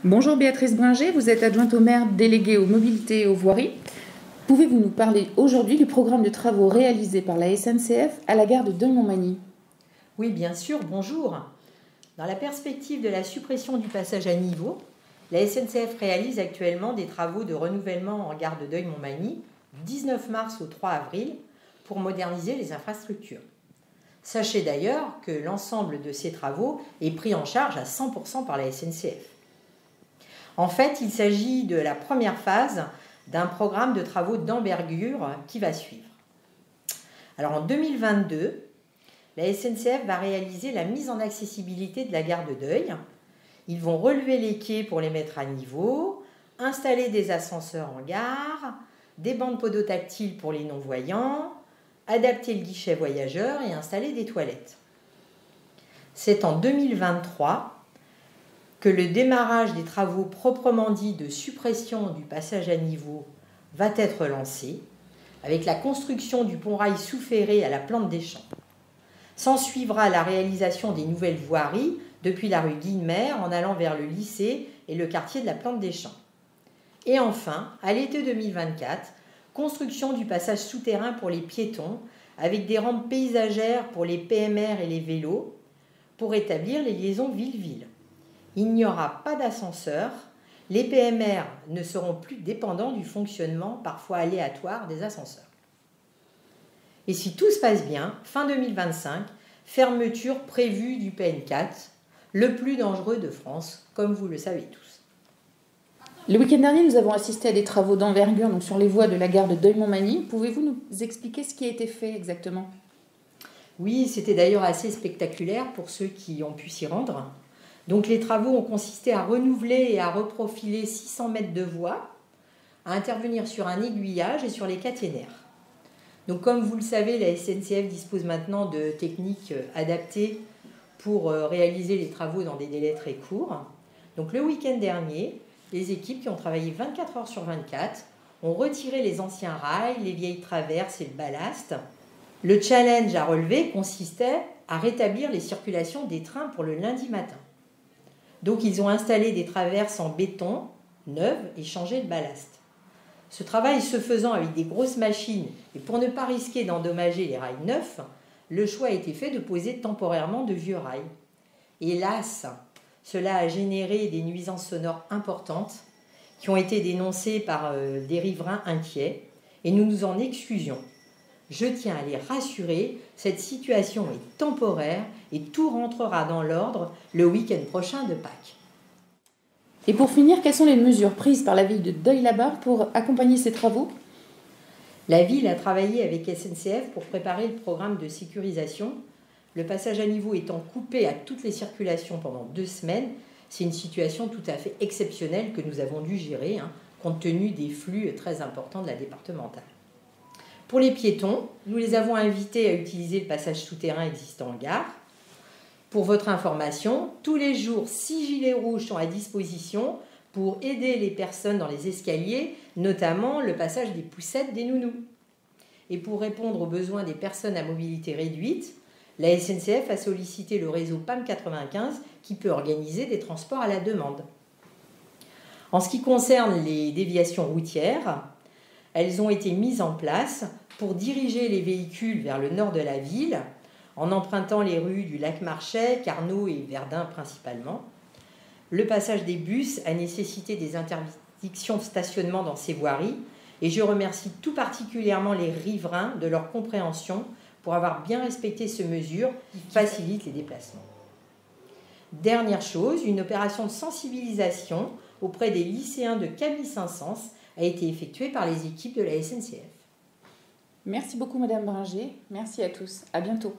Bonjour Béatrice Bringer, vous êtes adjointe au maire déléguée aux mobilités et aux voiries. Pouvez-vous nous parler aujourd'hui du programme de travaux réalisé par la SNCF à la gare de Deuil-Montmagny? Oui, bien sûr, bonjour. Dans la perspective de la suppression du passage à niveau, la SNCF réalise actuellement des travaux de renouvellement en gare de Deuil-Montmagny du 19 mars au 3 avril pour moderniser les infrastructures. Sachez d'ailleurs que l'ensemble de ces travaux est pris en charge à 100% par la SNCF. En fait, il s'agit de la première phase d'un programme de travaux d'envergure qui va suivre. Alors en 2022, la SNCF va réaliser la mise en accessibilité de la gare de Deuil. Ils vont relever les quais pour les mettre à niveau, installer des ascenseurs en gare, des bandes podotactiles pour les non-voyants, adapter le guichet voyageurs et installer des toilettes. C'est en 2023 que le démarrage des travaux proprement dits de suppression du passage à niveau va être lancé, avec la construction du pont-rail sous-ferré à la Plante des Champs. S'en suivra la réalisation des nouvelles voiries depuis la rue Guilmer en allant vers le lycée et le quartier de la Plante des Champs. Et enfin, à l'été 2024, construction du passage souterrain pour les piétons avec des rampes paysagères pour les PMR et les vélos pour établir les liaisons ville-ville. Il n'y aura pas d'ascenseur. Les PMR ne seront plus dépendants du fonctionnement parfois aléatoire des ascenseurs. Et si tout se passe bien, fin 2025, fermeture prévue du PN4, le plus dangereux de France, comme vous le savez tous. Le week-end dernier, nous avons assisté à des travaux d'envergure sur les voies de la gare de Deuil-Montmagny. Pouvez-vous nous expliquer ce qui a été fait exactement? Oui, c'était d'ailleurs assez spectaculaire pour ceux qui ont pu s'y rendre. Donc les travaux ont consisté à renouveler et à reprofiler 600 mètres de voies, à intervenir sur un aiguillage et sur les caténaires. Donc comme vous le savez, la SNCF dispose maintenant de techniques adaptées pour réaliser les travaux dans des délais très courts. Donc le week-end dernier, les équipes qui ont travaillé 24 heures sur 24 ont retiré les anciens rails, les vieilles traverses et le ballast. Le challenge à relever consistait à rétablir les circulations des trains pour le lundi matin. Donc ils ont installé des traverses en béton neuves et changé le ballast. Ce travail se faisant avec des grosses machines et pour ne pas risquer d'endommager les rails neufs, le choix a été fait de poser temporairement de vieux rails. Hélas, cela a généré des nuisances sonores importantes qui ont été dénoncées par des riverains inquiets et nous nous en excusions. Je tiens à les rassurer, cette situation est temporaire et tout rentrera dans l'ordre le week-end prochain de Pâques. Et pour finir, quelles sont les mesures prises par la ville de Deuil-la-Barre pour accompagner ces travaux? La ville a travaillé avec SNCF pour préparer le programme de sécurisation. Le passage à niveau étant coupé à toutes les circulations pendant 2 semaines, c'est une situation tout à fait exceptionnelle que nous avons dû gérer, compte tenu des flux très importants de la départementale. Pour les piétons, nous les avons invités à utiliser le passage souterrain existant en gare. Pour votre information, tous les jours, 6 gilets rouges sont à disposition pour aider les personnes dans les escaliers, notamment le passage des poussettes des nounous. Et pour répondre aux besoins des personnes à mobilité réduite, la SNCF a sollicité le réseau PAM 95 qui peut organiser des transports à la demande. En ce qui concerne les déviations routières, elles ont été mises en place pour diriger les véhicules vers le nord de la ville, en empruntant les rues du Lac-Marchais, Carnot et Verdun principalement. Le passage des bus a nécessité des interdictions de stationnement dans ces voiries et je remercie tout particulièrement les riverains de leur compréhension pour avoir bien respecté ces mesures qui facilitent les déplacements. Dernière chose, une opération de sensibilisation auprès des lycéens de Camille-Saint-Saëns a été effectuée par les équipes de la SNCF. Merci beaucoup Madame Bringer, merci à tous, à bientôt.